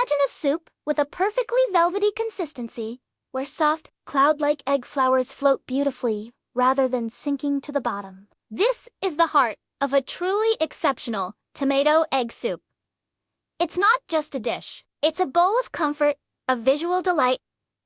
Imagine a soup with a perfectly velvety consistency, where soft, cloud-like egg flowers float beautifully rather than sinking to the bottom. This is the heart of a truly exceptional tomato egg soup. It's not just a dish. It's a bowl of comfort, a visual delight,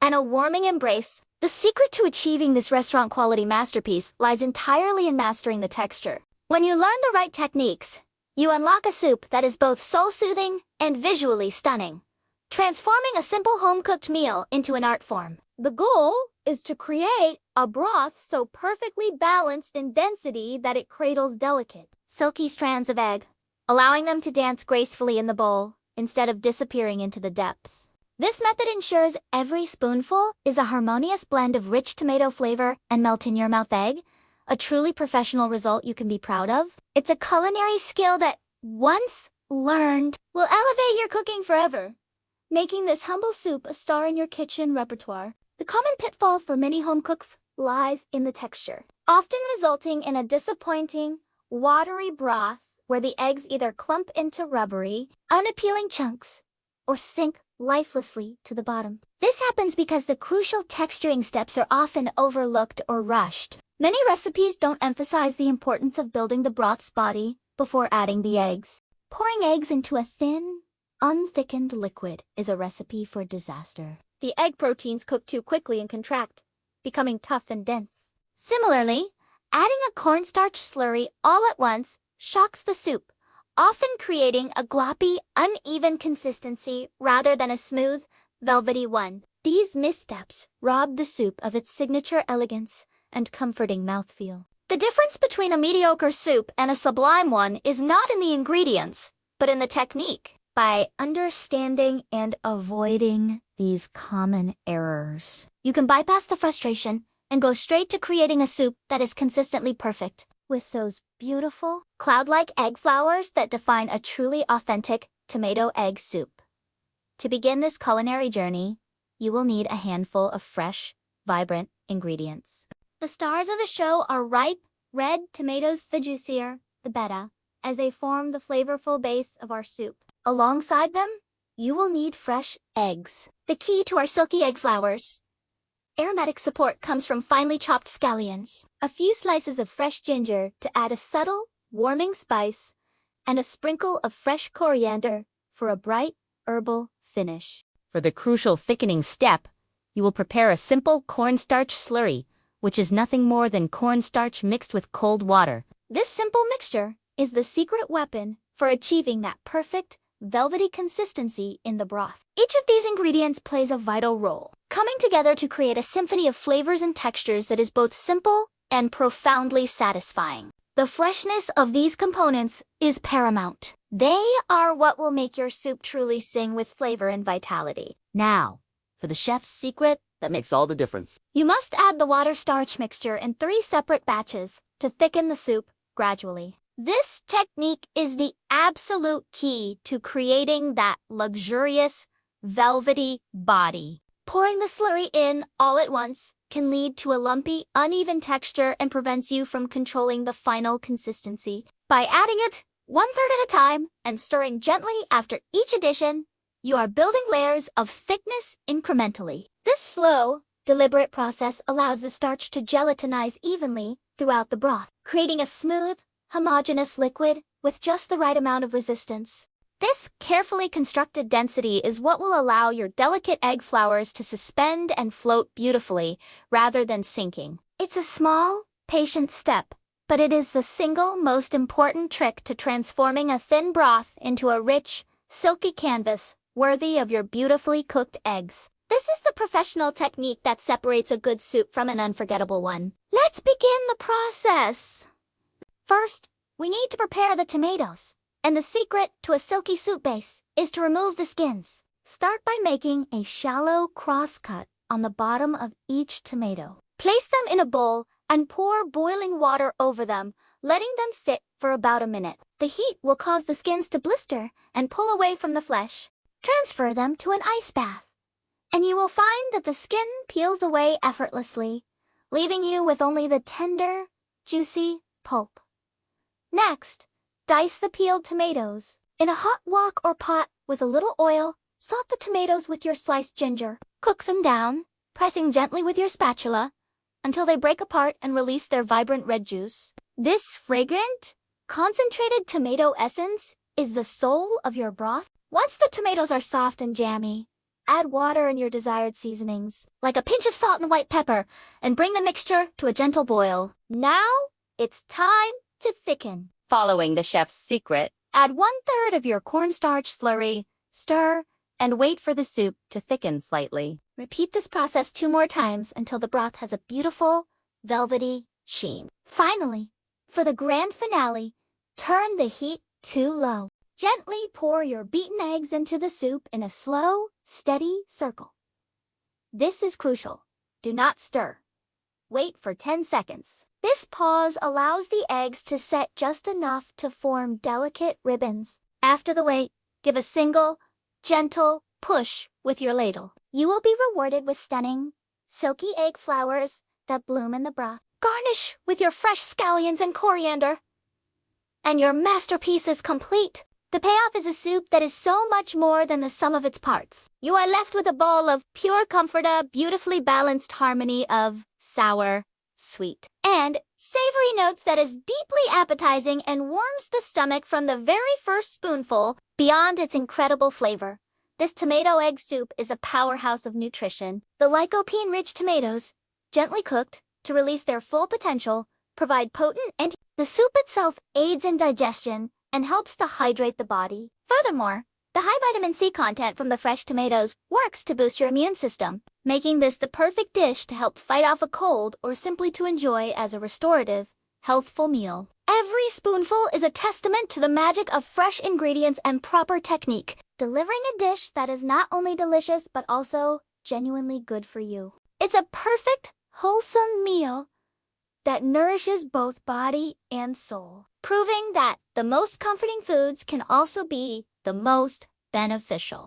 and a warming embrace. The secret to achieving this restaurant-quality masterpiece lies entirely in mastering the texture. When you learn the right techniques, you unlock a soup that is both soul-soothing and visually stunning, transforming a simple home-cooked meal into an art form. The goal is to create a broth so perfectly balanced in density that it cradles delicate, silky strands of egg, allowing them to dance gracefully in the bowl instead of disappearing into the depths. This method ensures every spoonful is a harmonious blend of rich tomato flavor and melt-in-your-mouth egg, a truly professional result you can be proud of. It's a culinary skill that, once learned, will elevate your cooking forever, making this humble soup a star in your kitchen repertoire. The common pitfall for many home cooks lies in the texture, often resulting in a disappointing, watery broth where the eggs either clump into rubbery, unappealing chunks or sink lifelessly to the bottom. This happens because the crucial texturing steps are often overlooked or rushed. Many recipes don't emphasize the importance of building the broth's body before adding the eggs. Pouring eggs into a thin, unthickened liquid is a recipe for disaster. The egg proteins cook too quickly and contract, becoming tough and dense. Similarly, adding a cornstarch slurry all at once shocks the soup, often creating a gloppy, uneven consistency rather than a smooth, velvety one. These missteps rob the soup of its signature elegance and comforting mouthfeel. The difference between a mediocre soup and a sublime one is not in the ingredients, but in the technique. By understanding and avoiding these common errors, you can bypass the frustration and go straight to creating a soup that is consistently perfect, with those beautiful, cloud-like egg flowers that define a truly authentic tomato egg soup. To begin this culinary journey, you will need a handful of fresh, vibrant ingredients. The stars of the show are ripe, red tomatoes, the juicier, the better, as they form the flavorful base of our soup. Alongside them, you will need fresh eggs, the key to our silky egg flowers. Aromatic support comes from finely chopped scallions, a few slices of fresh ginger to add a subtle, warming spice, and a sprinkle of fresh coriander for a bright, herbal finish. For the crucial thickening step, you will prepare a simple cornstarch slurry, which is nothing more than cornstarch mixed with cold water. This simple mixture is the secret weapon for achieving that perfect, velvety consistency in the broth. Each of these ingredients plays a vital role, coming together to create a symphony of flavors and textures that is both simple and profoundly satisfying. The freshness of these components is paramount. They are what will make your soup truly sing with flavor and vitality. Now, for the chef's secret That makes all the difference. you must add the water-starch mixture in 3 separate batches to thicken the soup gradually. This technique is the absolute key to creating that luxurious, velvety body. Pouring the slurry in all at once can lead to a lumpy, uneven texture and prevents you from controlling the final consistency. By adding it 1/3 at a time and stirring gently after each addition, you are building layers of thickness incrementally. This slow, deliberate process allows the starch to gelatinize evenly throughout the broth, creating a smooth, homogeneous liquid with just the right amount of resistance. This carefully constructed density is what will allow your delicate egg flowers to suspend and float beautifully rather than sinking. It's a small, patient step, but it is the single most important trick to transforming a thin broth into a rich, silky canvas worthy of your beautifully cooked eggs. This is the professional technique that separates a good soup from an unforgettable one. Let's begin the process. First, we need to prepare the tomatoes, and the secret to a silky soup base is to remove the skins. Start by making a shallow cross-cut on the bottom of each tomato. Place them in a bowl and pour boiling water over them, letting them sit for about a minute. The heat will cause the skins to blister and pull away from the flesh. Transfer them to an ice bath, and you will find that the skin peels away effortlessly, leaving you with only the tender, juicy pulp. Next, dice the peeled tomatoes. In a hot wok or pot with a little oil, Salt the tomatoes with your sliced ginger. Cook them down, pressing gently with your spatula until they break apart and release their vibrant red juice. This fragrant, concentrated tomato essence is the soul of your broth. Once the tomatoes are soft and jammy, add water and your desired seasonings, like a pinch of salt and white pepper, and bring the mixture to a gentle boil. Now, it's time to thicken. Following the chef's secret, Add 1/3 of your cornstarch slurry, stir, and wait for the soup to thicken slightly. repeat this process 2 more times until the broth has a beautiful, velvety sheen. Finally, for the grand finale, turn the heat to low. Gently pour your beaten eggs into the soup in a slow, steady circle. This is crucial. Do not stir. Wait for 10 seconds. This pause allows the eggs to set just enough to form delicate ribbons. After the wait, give a single, gentle push with your ladle. You will be rewarded with stunning, silky egg flowers that bloom in the broth. Garnish with your fresh scallions and coriander. And your masterpiece is complete. The payoff is a soup that is so much more than the sum of its parts. You are left with a bowl of pure comfort, a beautifully balanced harmony of sour, sweet, and savory notes that is deeply appetizing and warms the stomach from the very first spoonful. Beyond its incredible flavor, this tomato egg soup is a powerhouse of nutrition. The lycopene-rich tomatoes, gently cooked to release their full potential, provide potent The soup itself aids in digestion and helps to hydrate the body. Furthermore, the high vitamin C content from the fresh tomatoes works to boost your immune system, making this the perfect dish to help fight off a cold or simply to enjoy as a restorative, healthful meal. Every spoonful is a testament to the magic of fresh ingredients and proper technique, delivering a dish that is not only delicious but also genuinely good for you. It's a perfect, wholesome meal that nourishes both body and soul, proving that the most comforting foods can also be the most beneficial.